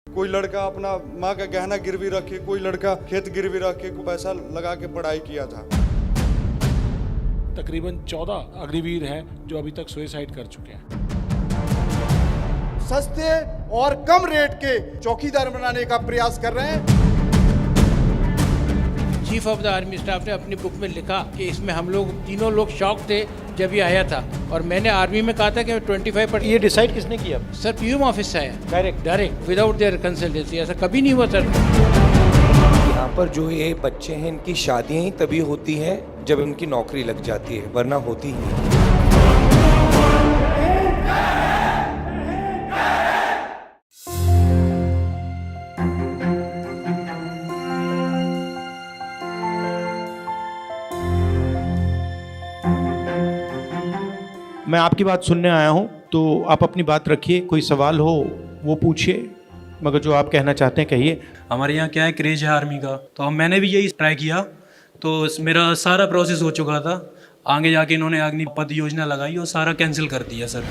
कोई लड़का अपना माँ का गहना गिरवी रखे, कोई लड़का खेत गिरवी रख के पैसा लगा के पढ़ाई किया था। तकरीबन 14 अग्निवीर हैं जो अभी तक सुसाइड कर चुके हैं। सस्ते और कम रेट के चौकीदार बनाने का प्रयास कर रहे हैं। Chief of the army staff ने अपनी बुक में लिखा कि इसमें हम लोग तीनों लोग शॉक थे जब ये आया था, और मैंने आर्मी में कहा था कि 25%। ये डिसाइड किसने किया? सर पीएम ऑफिस से आया डायरेक्ट विदाउट देयर कंसल्टेंसी। ऐसा कभी नहीं हुआ सर। यहाँ पर जो ये बच्चे हैं इनकी शादियाँ ही तभी होती हैं जब इनकी नौकरी लग जाती है, वरना होती ही नहीं। मैं आपकी बात सुनने आया हूँ, तो आप अपनी बात रखिए, कोई सवाल हो वो पूछिए, मगर जो आप कहना चाहते हैं कहिए। हमारे यहाँ क्या है, क्रेज है आर्मी का, तो मैंने भी यही ट्राई किया, तो मेरा सारा प्रोसेस हो चुका था। आगे जाके इन्होंने अग्निपथ योजना लगाई और सारा कैंसिल कर दिया सर।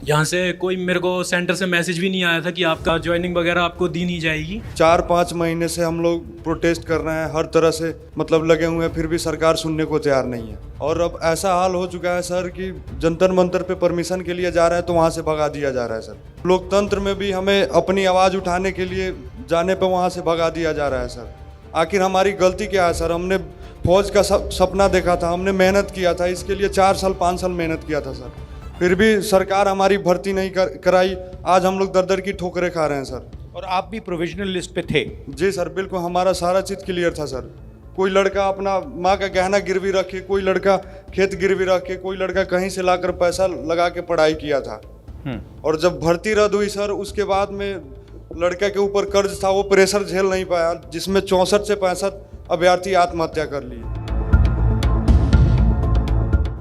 यहाँ से कोई मेरे को सेंटर से मैसेज भी नहीं आया था कि आपका ज्वाइनिंग वगैरह आपको दी नहीं जाएगी। 4-5 महीने से हम लोग प्रोटेस्ट कर रहे हैं, हर तरह से लगे हुए हैं, फिर भी सरकार सुनने को तैयार नहीं है। और अब ऐसा हाल हो चुका है सर कि जंतर मंतर पे परमिशन के लिए जा रहे हैं तो वहाँ से भगा दिया जा रहा है सर। लोकतंत्र में भी हमें अपनी आवाज़ उठाने के लिए जाने पर वहाँ से भगा दिया जा रहा है सर। आखिर हमारी गलती क्या है सर? हमने फौज का सपना देखा था, हमने मेहनत किया था, इसके लिए 4 साल 5 साल मेहनत किया था सर, फिर भी सरकार हमारी भर्ती नहीं कराई। आज हम लोग दर की ठोकरें खा रहे हैं सर। और आप भी प्रोविजनल लिस्ट पे थे? जी सर, बिल्कुल, हमारा सारा चीज़ क्लियर था सर। कोई लड़का अपना माँ का गहना गिरवी रखे, कोई लड़का खेत गिरवी रखे, कोई लड़का कहीं से लाकर पैसा लगा के पढ़ाई किया था। और जब भर्ती रद्द हुई सर, उसके बाद में लड़के के ऊपर कर्ज था, वो प्रेशर झेल नहीं पाया, जिसमें 64 से 65 अभ्यर्थी आत्महत्या कर लिए।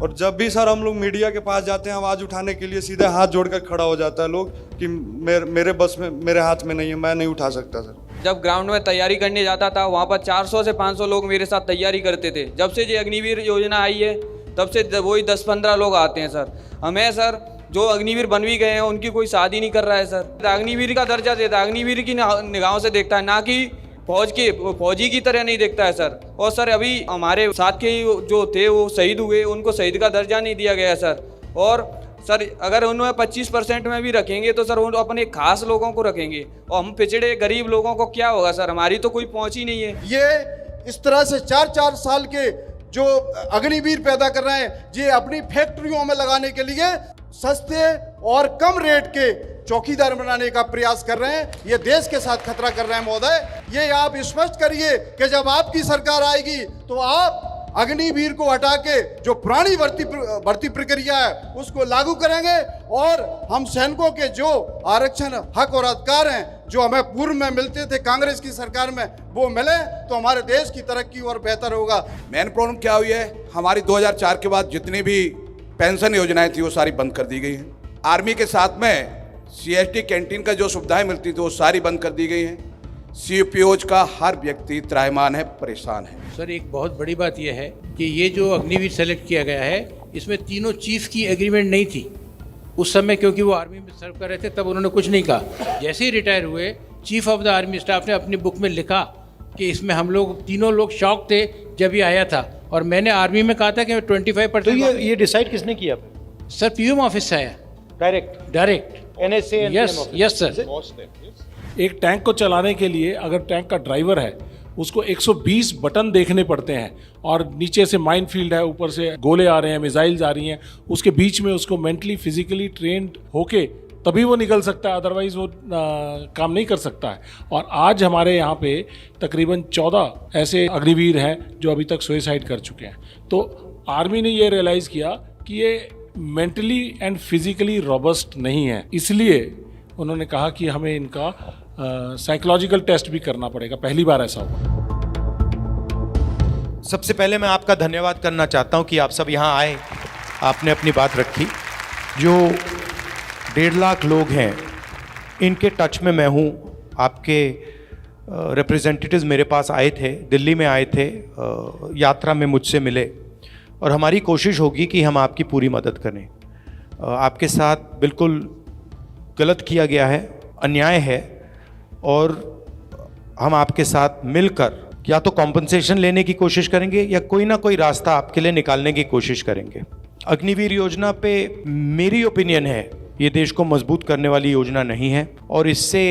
और जब भी सर हम लोग मीडिया के पास जाते हैं आवाज़ उठाने के लिए, सीधे हाथ जोड़कर खड़ा हो जाता है लोग कि मेरे बस में, मेरे हाथ में नहीं है, मैं नहीं उठा सकता सर। जब ग्राउंड में तैयारी करने जाता था, वहाँ पर 400 से 500 लोग मेरे साथ तैयारी करते थे। जब से ये अग्निवीर योजना आई है तब से वही 10-15 लोग आते हैं सर। हमें सर जो अग्निवीर बन भी गए हैं उनकी कोई शादी नहीं कर रहा है सर। अग्निवीर का दर्जा देता है, अग्निवीर की निगाहों से देखता है, ना कि फौजी की तरह नहीं देखता है सर। और सर अभी हमारे साथ के जो थे वो शहीद हुए, उनको शहीद का दर्जा नहीं दिया गया सर। और सर अगर उन्हें 25% में भी रखेंगे तो सर वो अपने खास लोगों को रखेंगे, और हम पिछड़े गरीब लोगों को क्या होगा सर? हमारी तो कोई पहुंच ही नहीं है। ये इस तरह से 4-4 साल के जो अग्निवीर पैदा कर रहे हैं, ये अपनी फैक्ट्रियों में लगाने के लिए सस्ते और कम रेट के चौकीदार बनाने का प्रयास कर रहे हैं। ये देश के साथ खतरा कर रहे हैं महोदय। ये आप स्पष्ट करिए कि जब आपकी सरकार आएगी तो आप अग्निवीर को हटा के जो पुरानी भर्ती प्रक्रिया है उसको लागू करेंगे, और हम सैनिकों के जो आरक्षण हक और अधिकार हैं जो हमें पूर्व में मिलते थे कांग्रेस की सरकार में, वो मिले तो हमारे देश की तरक्की और बेहतर होगा। मेन प्रॉब्लम क्या हुई है, हमारी 2004 के बाद जितनी भी पेंशन योजनाएं थी वो सारी बंद कर दी गई हैं। आर्मी के साथ में CST कैंटीन का जो सुविधाएं मिलती थी वो सारी बंद कर दी गई हैं। CPOज का हर व्यक्ति त्राहिमाम है, परेशान है। सर एक बहुत बड़ी बात यह है कि ये जो अग्निवीर सेलेक्ट किया गया है, इसमें तीनों चीफ की एग्रीमेंट नहीं थी उस समय, क्योंकि वो आर्मी में सर्व कर रहे थे, तब उन्होंने कुछ नहीं कहा। जैसे ही रिटायर हुए, chief of the army staff ने अपनी बुक में लिखा कि इसमें हम लोग तीनों लोग शॉक थे जब ये आया था, और मैंने आर्मी में कहा था कि 25%। तो ये डिसाइड किसने किया? सर पीएम ऑफिस से आया डायरेक्ट NSA। Yes sir. एक टैंक को चलाने के लिए अगर टैंक का ड्राइवर है, उसको 120 बटन देखने पड़ते हैं, और नीचे से माइन फील्ड है, ऊपर से गोले आ रहे हैं, मिसाइल्स आ रही हैं, उसके बीच में उसको मेंटली फिजिकली ट्रेंड होके तभी वो निकल सकता है, अदरवाइज वो काम नहीं कर सकता है। और आज हमारे यहाँ पे तकरीबन 14 ऐसे अग्निवीर हैं जो अभी तक सुसाइड कर चुके हैं। तो आर्मी ने ये रियलाइज़ किया कि ये मेंटली एंड फिजिकली रोबस्ट नहीं है, इसलिए उन्होंने कहा कि हमें इनका साइकोलॉजिकल टेस्ट भी करना पड़ेगा। पहली बार ऐसा हुआ। सबसे पहले मैं आपका धन्यवाद करना चाहता हूं कि आप सब यहाँ आए, आपने अपनी बात रखी। जो 1.5 लाख लोग हैं इनके टच में मैं हूँ। आपके रिप्रेजेंटेटिव्स मेरे पास आए थे, दिल्ली में आए थे, यात्रा में मुझसे मिले, और हमारी कोशिश होगी कि हम आपकी पूरी मदद करें। आपके साथ बिल्कुल गलत किया गया है, अन्याय है और हम आपके साथ मिलकर या तो कॉम्पनसेशन लेने की कोशिश करेंगे या कोई ना कोई रास्ता आपके लिए निकालने की कोशिश करेंगे। अग्निवीर योजना पे मेरी ओपिनियन है ये देश को मजबूत करने वाली योजना नहीं है और इससे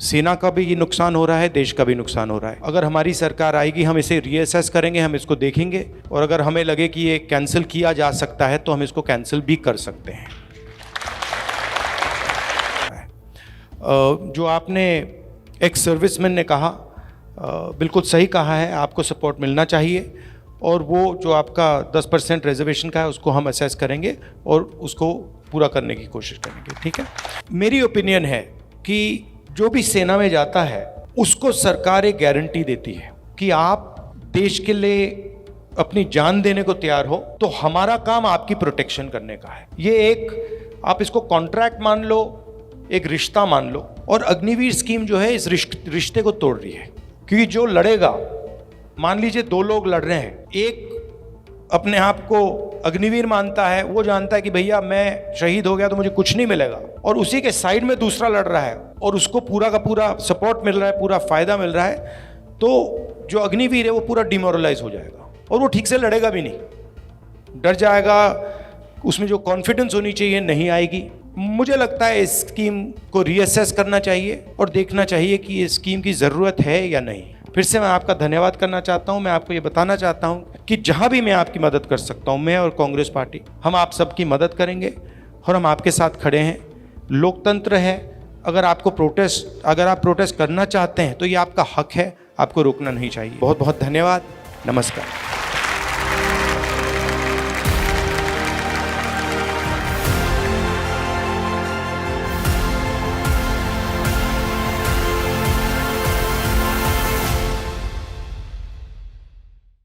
सेना का भी ये नुकसान हो रहा है, देश का भी नुकसान हो रहा है। अगर हमारी सरकार आएगी हम इसे रीअसेस करेंगे, हम इसको देखेंगे और अगर हमें लगे कि ये कैंसिल किया जा सकता है तो हम इसको कैंसिल भी कर सकते हैं। जो आपने एक्स सर्विसमैन ने कहा, बिल्कुल सही कहा है, आपको सपोर्ट मिलना चाहिए और वो जो आपका 10% रिजर्वेशन का है उसको हम असेस करेंगे और उसको पूरा करने की कोशिश करेंगे, ठीक है। मेरी ओपिनियन है कि जो भी सेना में जाता है उसको सरकार एक गारंटी देती है कि आप देश के लिए अपनी जान देने को तैयार हो तो हमारा काम आपकी प्रोटेक्शन करने का है। ये एक आप इसको कॉन्ट्रैक्ट मान लो, एक रिश्ता मान लो और अग्निवीर स्कीम जो है इस रिश्ते को तोड़ रही है क्योंकि जो लड़ेगा, मान लीजिए 2 लोग लड़ रहे हैं, एक अपने आप को अग्निवीर मानता है, वो जानता है कि भैया मैं शहीद हो गया तो मुझे कुछ नहीं मिलेगा और उसी के साइड में दूसरा लड़ रहा है और उसको पूरा का पूरा सपोर्ट मिल रहा है, पूरा फायदा मिल रहा है, तो जो अग्निवीर है वो पूरा डिमोरलाइज हो जाएगा और वो ठीक से लड़ेगा भी नहीं, डर जाएगा, उसमें जो कॉन्फिडेंस होनी चाहिए नहीं आएगी। मुझे लगता है इस स्कीम को रीअसेस करना चाहिए और देखना चाहिए कि ये स्कीम की ज़रूरत है या नहीं। फिर से मैं आपका धन्यवाद करना चाहता हूं। मैं आपको ये बताना चाहता हूं कि जहां भी मैं आपकी मदद कर सकता हूं, मैं और कांग्रेस पार्टी हम आप सबकी मदद करेंगे और हम आपके साथ खड़े हैं। लोकतंत्र है, अगर आप प्रोटेस्ट करना चाहते हैं तो ये आपका हक है, आपको रोकना नहीं चाहिए। बहुत बहुत धन्यवाद, नमस्कार।